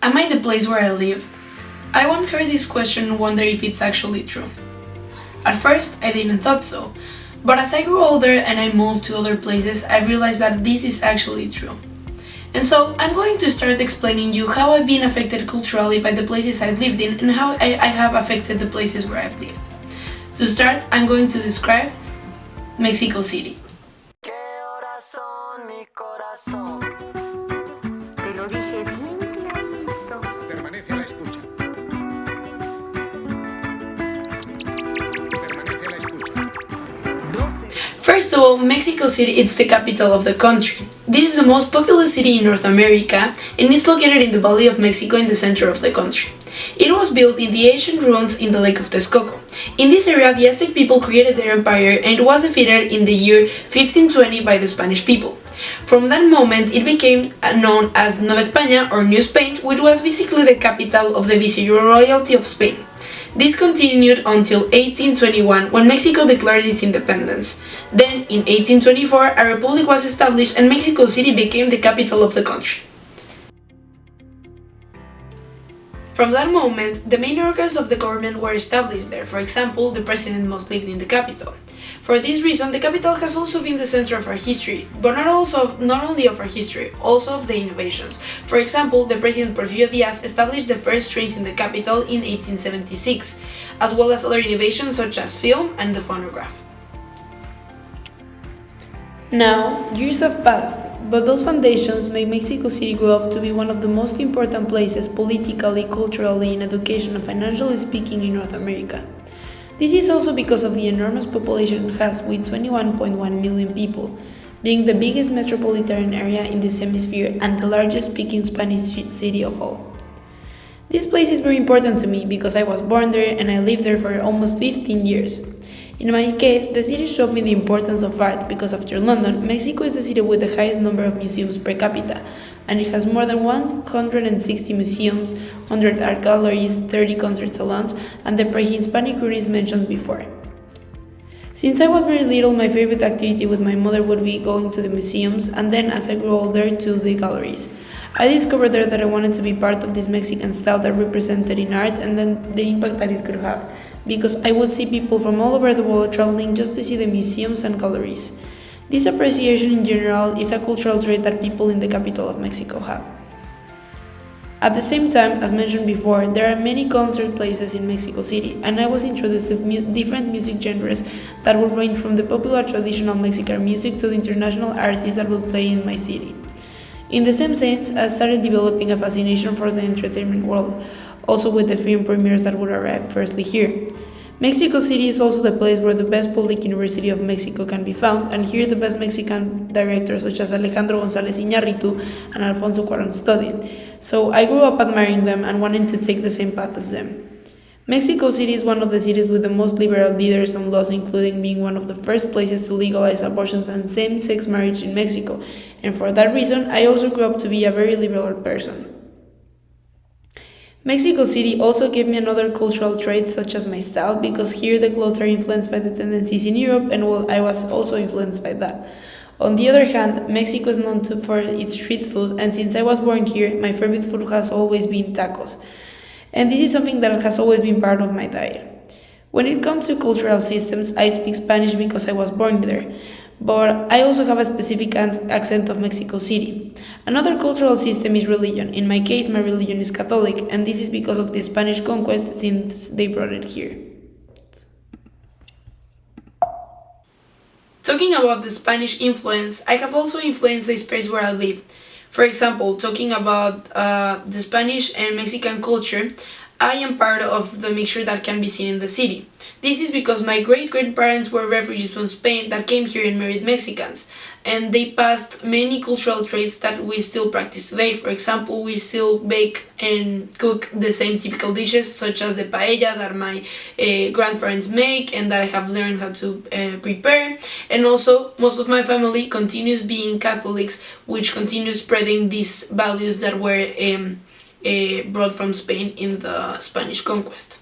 Am I the place where I live? I once heard this question and wondered if it's actually true. At first, I didn't thought so, but as I grew older and I moved to other places, I realized that this is actually true. And so, I'm going to start explaining you how I've been affected culturally by the places I've lived in and how I have affected the places where I've lived. To start, I'm going to describe Mexico City. Te lo dije bien clarito. Permanece a la escucha. Permanece a la escucha. First of all, Mexico City is the capital of the country. This is the most populous city in North America and is located in the Valley of Mexico in the center of the country. It was built in the ancient ruins in the Lake of Texcoco. In this area, the Aztec people created their empire and it was defeated in the year 1520 by the Spanish people. From that moment, it became known as Nueva España or New Spain, which was basically the capital of the Viceroyalty of Spain. This continued until 1821 when Mexico declared its independence. Then, in 1824, a republic was established and Mexico City became the capital of the country. From that moment, the main organs of the government were established there. For example, the president must live in the capital. For this reason, the capital has also been the center of our history, but not only of our history, also of the innovations. For example, the President Porfirio Diaz established the first trains in the capital in 1876, as well as other innovations such as film and the phonograph. Now, years have passed, but those foundations made Mexico City grow up to be one of the most important places politically, culturally, in education and financially speaking in North America. This is also because of the enormous population it has with 21.1 million people, being the biggest metropolitan area in this hemisphere and the largest speaking Spanish city of all. This place is very important to me because I was born there and I lived there for almost 15 years. In my case, the city showed me the importance of art because after London, Mexico is the city with the highest number of museums per capita, and it has more than 160 museums, 100 art galleries, 30 concert salons, and the pre-Hispanic roots mentioned before. Since I was very little, my favorite activity with my mother would be going to the museums, and then as I grew older, to the galleries. I discovered there that I wanted to be part of this Mexican style that represented in art and then the impact that it could have, because I would see people from all over the world traveling just to see the museums and galleries. This appreciation in general is a cultural trait that people in the capital of Mexico have. At the same time, as mentioned before, there are many concert places in Mexico City, and I was introduced to different music genres that would range from the popular traditional Mexican music to the international artists that would play in my city. In the same sense, I started developing a fascination for the entertainment world, also with the film premieres that would arrive firstly here. Mexico City is also the place where the best public university of Mexico can be found, and here the best Mexican directors such as Alejandro González Iñárritu and Alfonso Cuarón studied, so I grew up admiring them and wanting to take the same path as them. Mexico City is one of the cities with the most liberal leaders and laws, including being one of the first places to legalize abortions and same-sex marriage in Mexico, and for that reason, I also grew up to be a very liberal person. Mexico City also gave me another cultural trait such as my style, because here the clothes are influenced by the tendencies in Europe, and well, I was also influenced by that. On the other hand, Mexico is known for its street food, and since I was born here, my favorite food has always been tacos. And this is something that has always been part of my diet. When it comes to cultural systems, I speak Spanish because I was born there, but I also have a specific accent of Mexico City. Another cultural system is religion. In my case, my religion is Catholic, and this is because of the Spanish conquest since they brought it here. Talking about the Spanish influence, I have also influenced the space where I live. For example, talking about the Spanish and Mexican culture, I am part of the mixture that can be seen in the city. This is because my great-grandparents were refugees from Spain that came here and married Mexicans, and they passed many cultural traits that we still practice today. For example, we still bake and cook the same typical dishes, such as the paella that my grandparents make and that I have learned how to prepare. And also, most of my family continues being Catholics, which continues spreading these values that were brought from Spain in the Spanish conquest.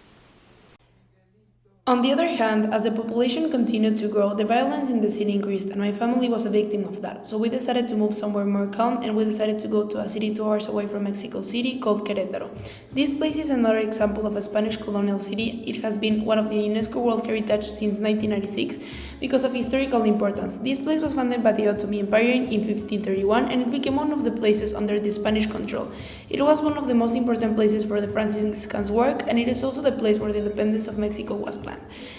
On the other hand, as the population continued to grow, the violence in the city increased, and my family was a victim of that. So we decided to move somewhere more calm, and we decided to go to a city 2 hours away from Mexico City called Querétaro. This place is another example of a Spanish colonial city. It has been one of the UNESCO World Heritage since 1996 because of historical importance. This place was founded by the Ottoman Empire in 1531, and it became one of the places under the Spanish control. It was one of the most important places for the Franciscans' work, and it is also the place where the independence of Mexico was planned.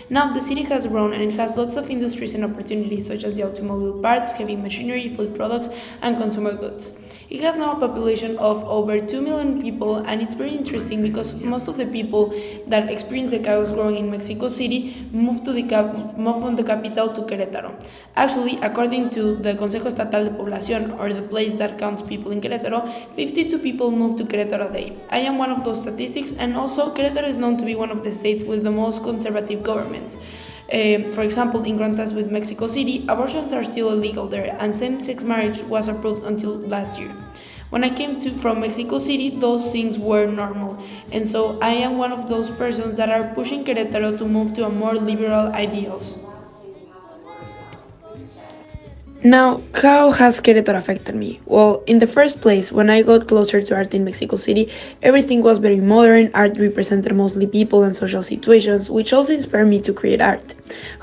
Now, the city has grown and it has lots of industries and opportunities such as the automobile parts, heavy machinery, food products, and consumer goods. It has now a population of over 2 million people, and it's very interesting because most of the people that experience the chaos growing in Mexico City moved from the capital to Querétaro. Actually, according to the Consejo Estatal de Población, or the place that counts people in Querétaro, 52 people moved to Querétaro a day. I am one of those statistics, and also Querétaro is known to be one of the states with the most conservative governments. For example, in contrast with Mexico City, abortions are still illegal there, and same-sex marriage was approved until last year. When I came from Mexico City, those things were normal, and so I am one of those persons that are pushing Querétaro to move to a more liberal ideals. Now, how has Querétaro affected me? Well, in the first place, when I got closer to art in Mexico City, everything was very modern. Art represented mostly people and social situations, which also inspired me to create art.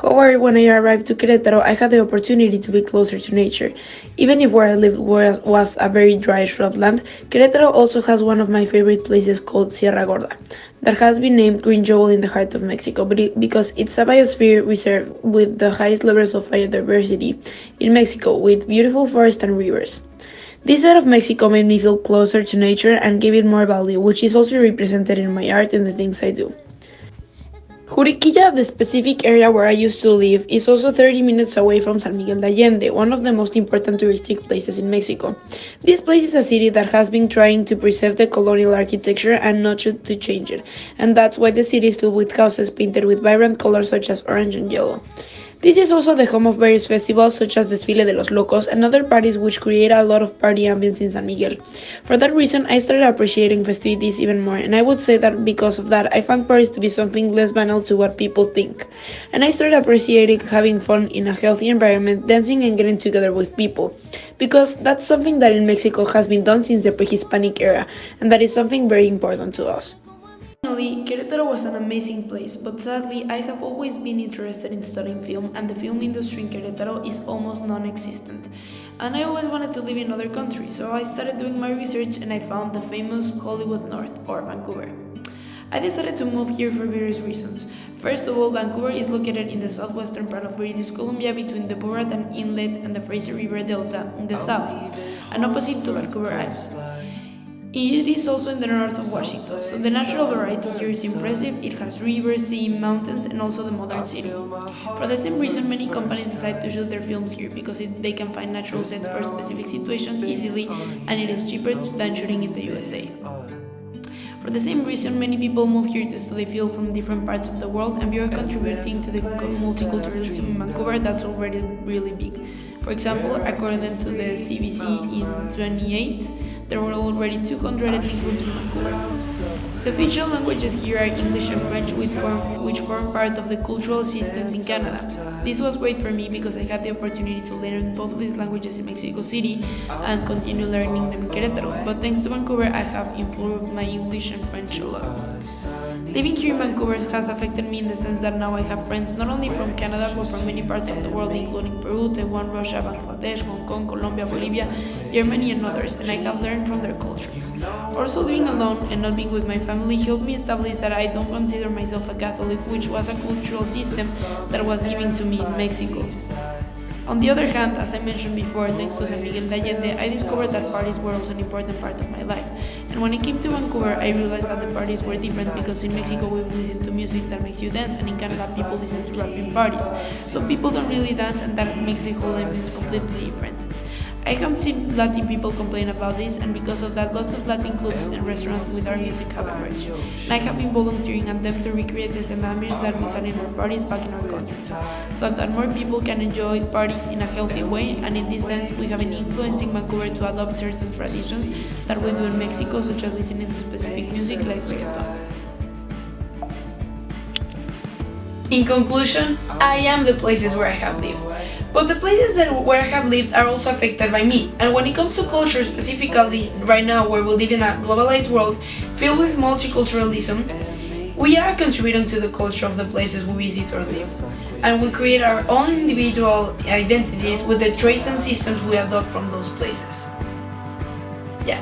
However, when I arrived to Querétaro, I had the opportunity to be closer to nature. Even if where I lived was a very dry shrubland, Querétaro also has one of my favorite places called Sierra Gorda, that has been named Green Jewel in the heart of Mexico because it's a biosphere reserve with the highest levels of biodiversity in Mexico, with beautiful forests and rivers. This side of Mexico made me feel closer to nature and gave it more value, which is also represented in my art and the things I do. Juriquilla, the specific area where I used to live, is also 30 minutes away from San Miguel de Allende, one of the most important touristic places in Mexico. This place is a city that has been trying to preserve the colonial architecture and not to change it, and that's why the city is filled with houses painted with vibrant colors such as orange and yellow. This is also the home of various festivals such as Desfile de los Locos and other parties which create a lot of party ambience in San Miguel. For that reason, I started appreciating festivities even more, and I would say that because of that, I found parties to be something less banal to what people think. And I started appreciating having fun in a healthy environment, dancing and getting together with people, because that's something that in Mexico has been done since the pre-Hispanic era, and that is something very important to us. Finally, Querétaro was an amazing place, but sadly, I have always been interested in studying film, and the film industry in Querétaro is almost non-existent. And I always wanted to live in other countries, so I started doing my research and I found the famous Hollywood North, or Vancouver. I decided to move here for various reasons. First of all, Vancouver is located in the southwestern part of British Columbia between the Boredan Inlet and the Fraser River Delta in the south, and opposite to Vancouver Island. It is also in the north of Washington, so the natural variety here is impressive. It has rivers, sea, mountains, and also the modern city. For the same reason, many companies decide to shoot their films here because they can find natural sets for specific situations easily, and it is cheaper than shooting in the USA. For the same reason, many people move here to study film from different parts of the world, and we are contributing to the multiculturalism in Vancouver that's already really big. For example, according to the CBC in 2008, there were already 200 ethnic groups in Vancouver. The official languages here are English and French, which form part of the cultural systems in Canada. This was great for me because I had the opportunity to learn both of these languages in Mexico City and continue learning them in Querétaro, but thanks to Vancouver, I have improved my English and French a lot. Living here in Vancouver has affected me in the sense that now I have friends not only from Canada but from many parts of the world, including Peru, Taiwan, Russia, Bangladesh, Hong Kong, Colombia, Bolivia, Germany, and others, and I have learned from their cultures. Also, living alone and not being with my family helped me establish that I don't consider myself a Catholic, which was a cultural system that was given to me in Mexico. On the other hand, as I mentioned before, thanks to San Miguel de Allende, I discovered that parties were also an important part of my life. And when I came to Vancouver, I realized that the parties were different because in Mexico we listen to music that makes you dance, and in Canada people listen to rap in parties. So people don't really dance, and that makes the whole ambience completely different. I have seen Latin people complain about this, and because of that, lots of Latin clubs and restaurants with our music have emerged. And I have been volunteering at them to recreate the same ambience that we had in our parties back in our country, so that more people can enjoy parties in a healthy way, and in this sense, we have been influencing Vancouver to adopt certain traditions that we do in Mexico, such as listening to specific music like reggaeton. In conclusion, I am the places where I have lived. But the places where I have lived are also affected by me. And when it comes to culture, specifically right now where we live in a globalized world filled with multiculturalism, we are contributing to the culture of the places we visit or live. And we create our own individual identities with the traits and systems we adopt from those places. Yeah.